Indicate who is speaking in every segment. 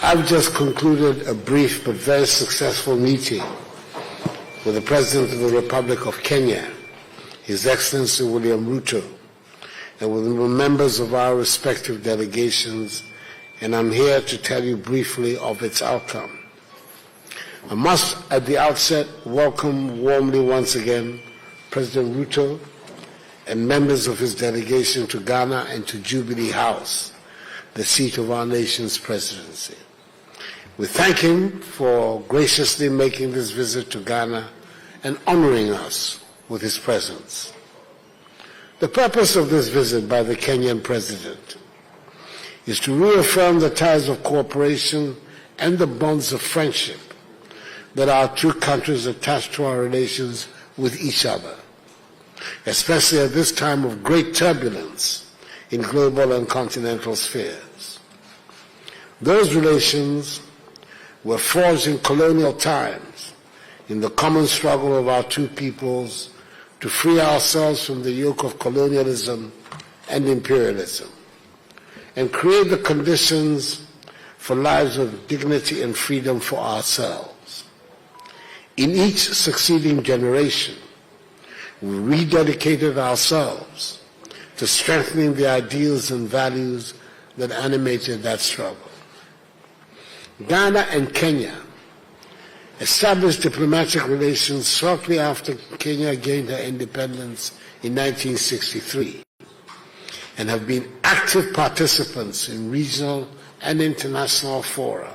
Speaker 1: I've just concluded a brief but very successful meeting with the President of the Republic of Kenya, His Excellency William Ruto, and with the members of our respective delegations, and I'm here to tell you briefly of its outcome. I must, at the outset, welcome warmly once again President Ruto and members of his delegation to Ghana and to Jubilee House, the seat of our nation's presidency. We thank him for graciously making this visit to Ghana and honoring us with his presence. The purpose of this visit by the Kenyan president is to reaffirm the ties of cooperation and the bonds of friendship that our two countries attach to our relations with each other, especially at this time of great turbulence in global and continental spheres. Those relations were forged in colonial times in the common struggle of our two peoples to free ourselves from the yoke of colonialism and imperialism and create the conditions for lives of dignity and freedom for ourselves. In each succeeding generation, we rededicated ourselves to strengthening the ideals and values that animated that struggle. Ghana and Kenya established diplomatic relations shortly after Kenya gained her independence in 1963 and have been active participants in regional and international fora,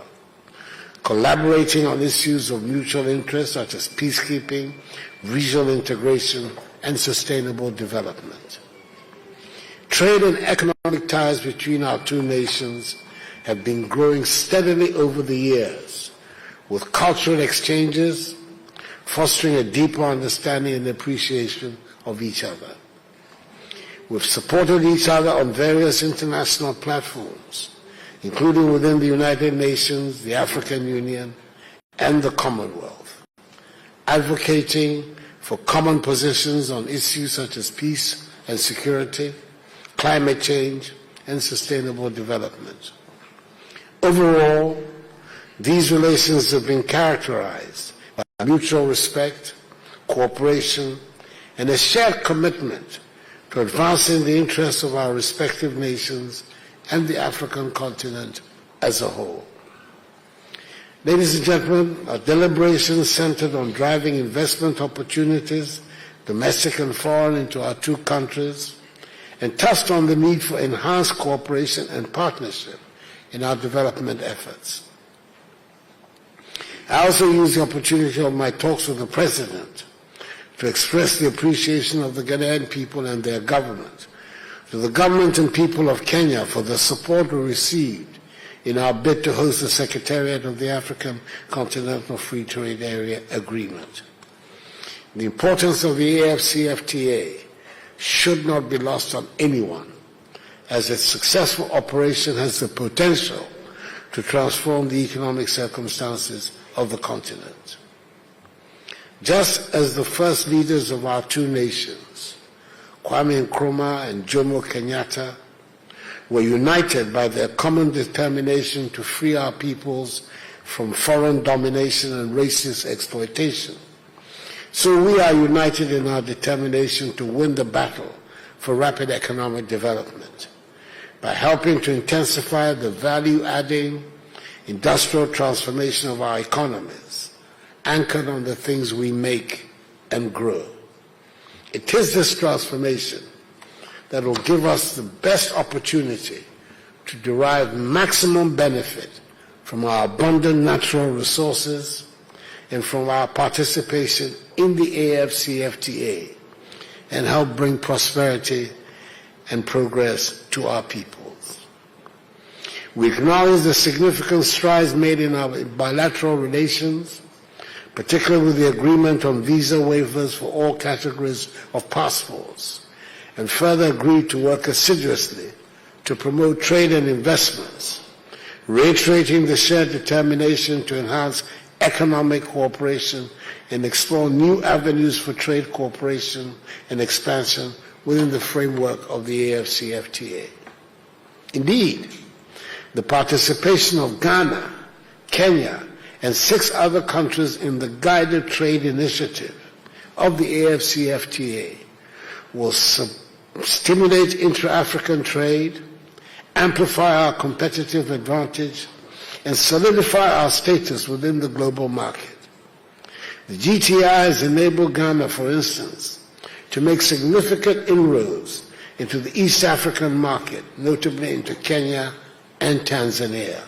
Speaker 1: collaborating on issues of mutual interest such as peacekeeping, regional integration, and sustainable development. Trade and economic ties between our two nations have been growing steadily over the years, with cultural exchanges fostering a deeper understanding and appreciation of each other. We've supported each other on various international platforms, including within the United Nations, the African Union, and the Commonwealth, advocating for common positions on issues such as peace and security, climate change, and sustainable development. Overall, these relations have been characterized by mutual respect, cooperation, and a shared commitment to advancing the interests of our respective nations and the African continent as a whole. Ladies and gentlemen, our deliberations centered on driving investment opportunities, domestic and foreign, into our two countries, and touched on the need for enhanced cooperation and partnership in our development efforts. I also used the opportunity of my talks with the President to express the appreciation of the Ghanaian people and their government to the government and people of Kenya for the support we received in our bid to host the Secretariat of the African Continental Free Trade Area Agreement. The importance of the AFCFTA should not be lost on anyone, as its successful operation has the potential to transform the economic circumstances of the continent. Just as the first leaders of our two nations, Kwame Nkrumah and Jomo Kenyatta, were united by their common determination to free our peoples from foreign domination and racist exploitation, so we are united in our determination to win the battle for rapid economic development by helping to intensify the value-adding industrial transformation of our economies, anchored on the things we make and grow. It is this transformation that will give us the best opportunity to derive maximum benefit from our abundant natural resources and from our participation in the AFCFTA, and help bring prosperity and progress to our peoples. We acknowledge the significant strides made in our bilateral relations, particularly with the agreement on visa waivers for all categories of passports, and further agreed to work assiduously to promote trade and investments, reiterating the shared determination to enhance economic cooperation and explore new avenues for trade cooperation and expansion within the framework of the AFCFTA. Indeed, the participation of Ghana Kenya, and 6 other countries in the Guided Trade Initiative of the AFCFTA will stimulate intra-African trade, amplify our competitive advantage, and solidify our status within the global market. The GTI has enabled Ghana, for instance, to make significant inroads into the East African market, notably into Kenya and Tanzania.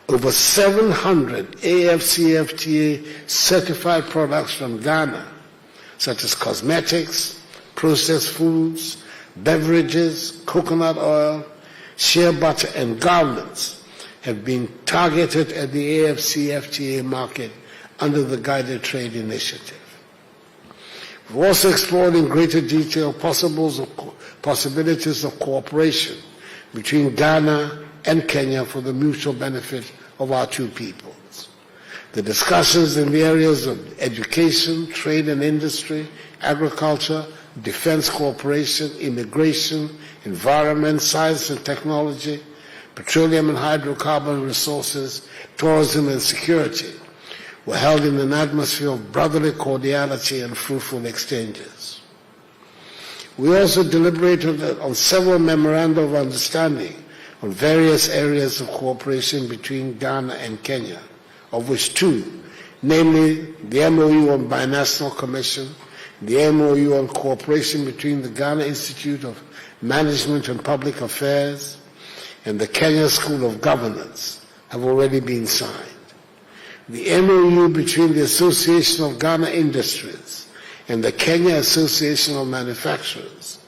Speaker 1: Over 700 AFCFTA certified products from Ghana, such as cosmetics, processed foods, beverages, coconut oil, shea butter, and garments, have been targeted at the AFCFTA market under the Guided Trade Initiative. We've also explored in greater detail possibilities of cooperation between Ghana and Kenya for the mutual benefit of our two peoples. The discussions in the areas of education, trade and industry, agriculture, defense cooperation, immigration, environment, science and technology, petroleum and hydrocarbon resources, tourism and security were held in an atmosphere of brotherly cordiality and fruitful exchanges. We also deliberated on several memoranda of understanding on various areas of cooperation between Ghana and Kenya, of which 2, namely the MOU on Binational Commission, the MOU on cooperation between the Ghana Institute of Management and Public Affairs and the Kenya School of Governance, have already been signed. The MOU between the Association of Ghana Industries and the Kenya Association of Manufacturers,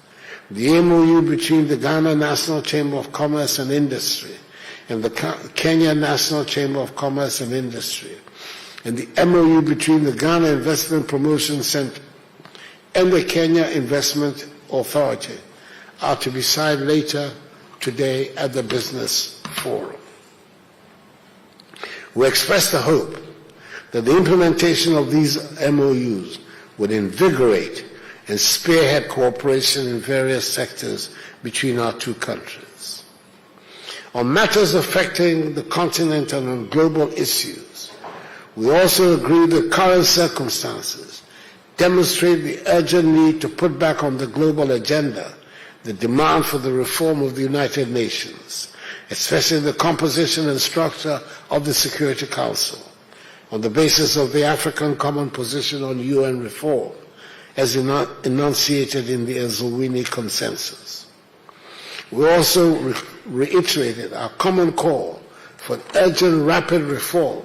Speaker 1: the MOU between the Ghana National Chamber of Commerce and Industry and the Kenya National Chamber of Commerce and Industry, and the MOU between the Ghana Investment Promotion Center and the Kenya Investment Authority are to be signed later today at the Business Forum. We express the hope that the implementation of these MOUs would invigorate and spearhead cooperation in various sectors between our two countries. On matters affecting the continent and on global issues, we also agree that current circumstances demonstrate the urgent need to put back on the global agenda the demand for the reform of the United Nations, especially the composition and structure of the Security Council, on the basis of the African Common Position on UN reform, as enunciated in the Ezulwini Consensus. We also reiterated our common call for urgent, rapid reform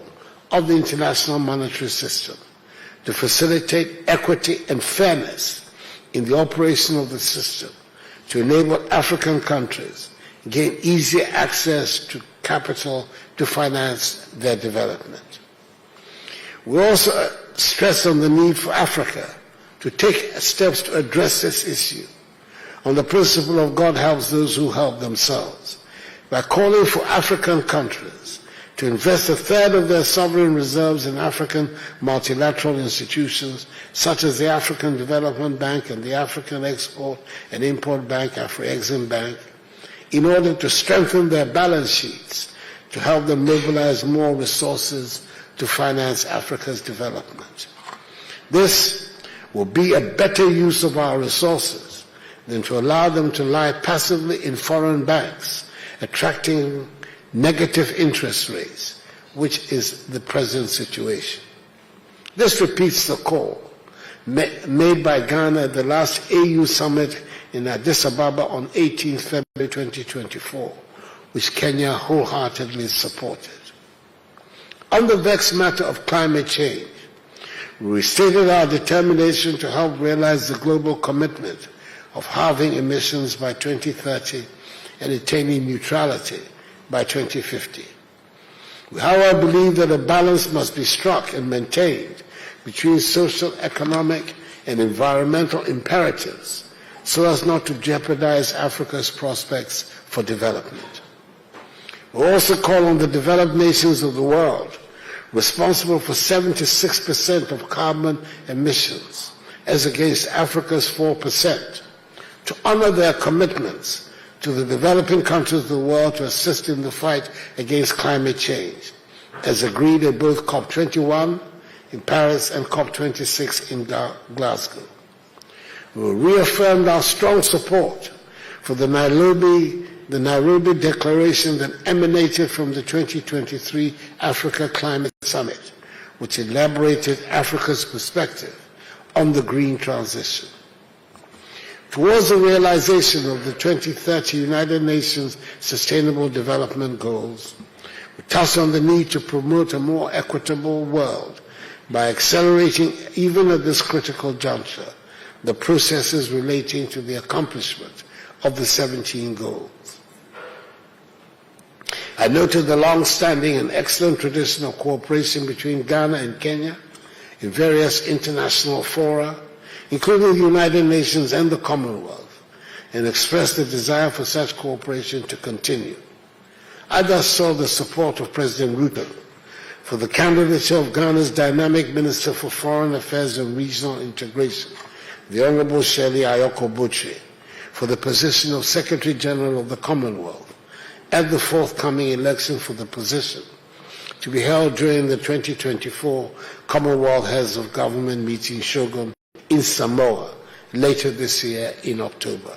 Speaker 1: of the international monetary system to facilitate equity and fairness in the operation of the system, to enable African countries gain easier access to capital to finance their development. We also stress on the need for Africa to take steps to address this issue on the principle of God helps those who help themselves, by calling for African countries to invest 1/3 of their sovereign reserves in African multilateral institutions such as the African Development Bank and the African Export and Import Bank, Afro-Exim Bank, in order to strengthen their balance sheets to help them mobilize more resources to finance Africa's development. This will be a better use of our resources than to allow them to lie passively in foreign banks, attracting negative interest rates, which is the present situation. This repeats the call made by Ghana at the last AU summit in Addis Ababa on 18th February 2024, which Kenya wholeheartedly supported. On the vexed matter of climate change, we restated our determination to help realize the global commitment of halving emissions by 2030 and attaining neutrality by 2050. We, however, believe that a balance must be struck and maintained between social, economic, and environmental imperatives so as not to jeopardize Africa's prospects for development. We also call on the developed nations of the world, responsible for 76% of carbon emissions, as against Africa's 4%, to honor their commitments to the developing countries of the world to assist in the fight against climate change, as agreed at both COP21 in Paris and COP26 in Glasgow. We reaffirmed our strong support for the Nairobi Declaration that emanated from the 2023 Africa Climate Summit, which elaborated Africa's perspective on the green transition. Towards the realization of the 2030 United Nations Sustainable Development Goals, we touched on the need to promote a more equitable world by accelerating, even at this critical juncture, the processes relating to the accomplishment of the 17 goals. I noted the long-standing and excellent tradition of cooperation between Ghana and Kenya in various international fora, including the United Nations and the Commonwealth, and expressed the desire for such cooperation to continue. I thus saw the support of President Ruto for the candidature of Ghana's dynamic Minister for Foreign Affairs and Regional Integration, the Honorable Shirley Ayoko Botchwey, for the position of Secretary General of the Commonwealth at the forthcoming election for the position, to be held during the 2024 Commonwealth Heads of Government meeting Shogun in Samoa later this year in October.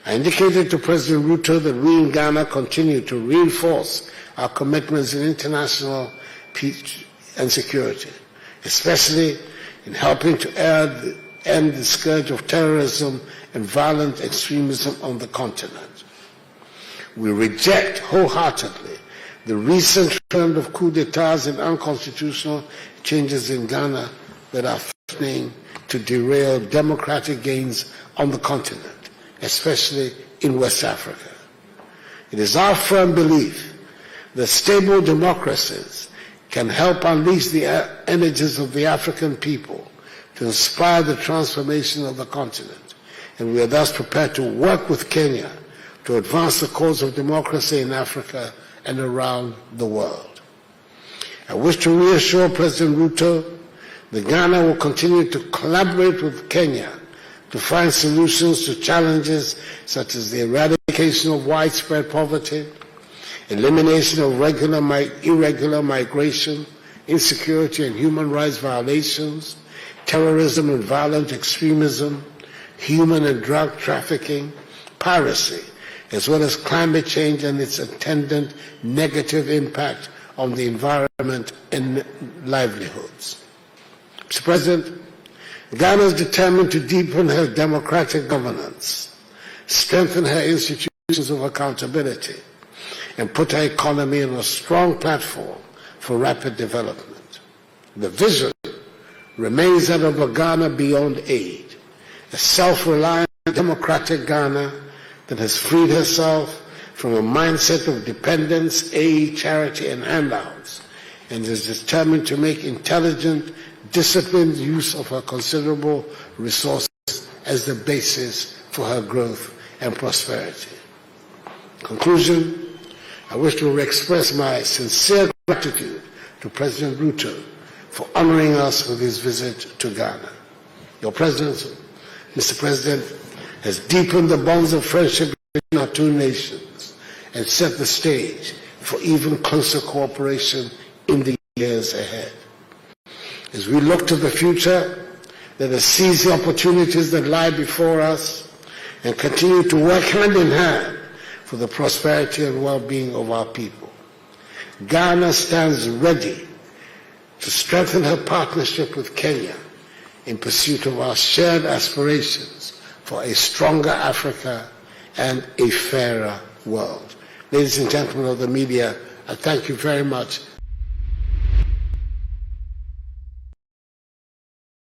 Speaker 1: I indicated to President Ruto that we in Ghana continue to reinforce our commitments in international peace and security, especially in helping to end the scourge of terrorism and violent extremism on the continent. We reject wholeheartedly the recent trend of coups d'etats and unconstitutional changes in Ghana that are threatening to derail democratic gains on the continent, especially in West Africa. It is our firm belief that stable democracies can help unleash the energies of the African people to inspire the transformation of the continent, and we are thus prepared to work with Kenya to advance the cause of democracy in Africa and around the world. I wish to reassure President Ruto that Ghana will continue to collaborate with Kenya to find solutions to challenges such as the eradication of widespread poverty, elimination of irregular migration, insecurity and human rights violations, terrorism and violent extremism, human and drug trafficking, piracy, as well as climate change and its attendant negative impact on the environment and livelihoods. Mr. President, Ghana is determined to deepen her democratic governance, strengthen her institutions of accountability, and put her economy on a strong platform for rapid development. The vision remains that of a Ghana beyond aid, a self-reliant democratic Ghana that has freed herself from a mindset of dependence, aid, charity, and handouts, and is determined to make intelligent, disciplined use of her considerable resources as the basis for her growth and prosperity. In conclusion, I wish to express my sincere gratitude to President Ruto for honoring us with his visit to Ghana. Your presence, Mr. President, has deepened the bonds of friendship between our two nations and set the stage for even closer cooperation in the years ahead. As we look to the future, let us seize the opportunities that lie before us and continue to work hand in hand for the prosperity and well-being of our people. Ghana stands ready to strengthen her partnership with Kenya in pursuit of our shared aspirations for a stronger Africa and a fairer world. Ladies and gentlemen of the media, I thank you very much